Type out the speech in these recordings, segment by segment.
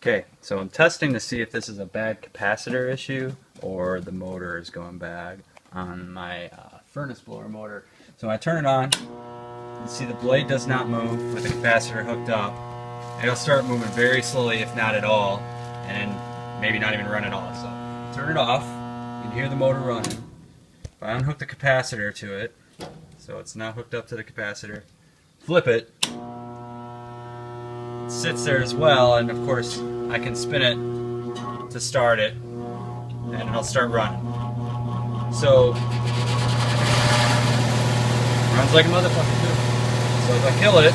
Okay, so I'm testing to see if this is a bad capacitor issue or the motor is going bad on my furnace blower motor. So when I turn it on, you see the blade does not move with the capacitor hooked up. It'll start moving very slowly, if not at all, and maybe not even run at all. So turn it off, you can hear the motor running. If I unhook the capacitor to it, so it's not hooked up to the capacitor, flip it, sits there as well, and of course I can spin it to start it and it'll start running. So runs like a motherfucker too. So if I kill it,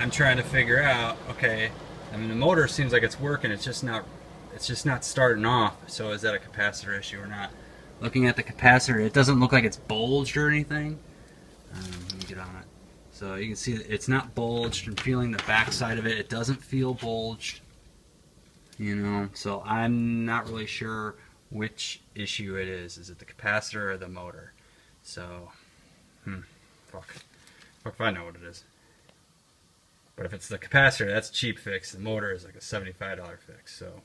I'm trying to figure out, okay, I mean the motor seems like it's working, it's just not starting off. So is that a capacitor issue or not? Looking at the capacitor, it doesn't look like it's bulged or anything. Let me get on it. So you can see that it's not bulged, and feeling the back side of it, it doesn't feel bulged, you know, so I'm not really sure which issue it is. Is it the capacitor or the motor? So, fuck if I know what it is. But if it's the capacitor, that's a cheap fix. The motor is like a $75 fix, so.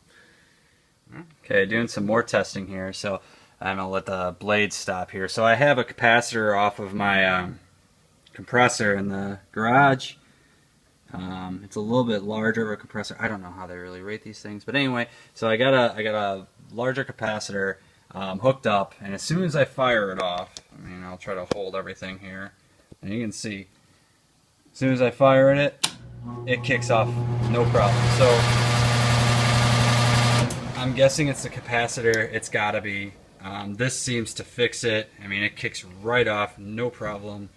Okay, doing some more testing here, so I'm gonna let the blade stop here. So I have a capacitor off of my compressor in the garage. It's a little bit larger of a compressor. I don't know how they really rate these things, but anyway, so I got a larger capacitor hooked up, and as soon as I fire it off, I mean, I'll try to hold everything here, and you can see, as soon as I fire it kicks off, no problem. So I'm guessing it's the capacitor. It's gotta be. This seems to fix it. I mean, it kicks right off, no problem.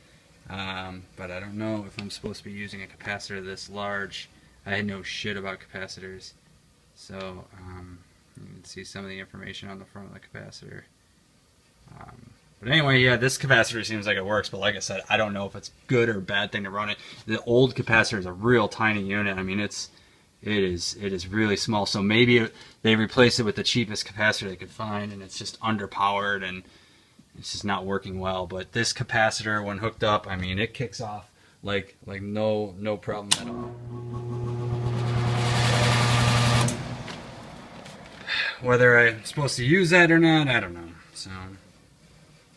But I don't know if I'm supposed to be using a capacitor this large. I know shit about capacitors. So, you can see some of the information on the front of the capacitor. But anyway, yeah, this capacitor seems like it works, but like I said, I don't know if it's good or bad thing to run it. The old capacitor is a real tiny unit. I mean, it is really small. So maybe they replaced it with the cheapest capacitor they could find, and it's just underpowered and it's just not working well. But this capacitor, when hooked up, I mean, it kicks off like no problem at all. Whether I'm supposed to use that or not, I don't know. So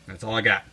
that's all I got.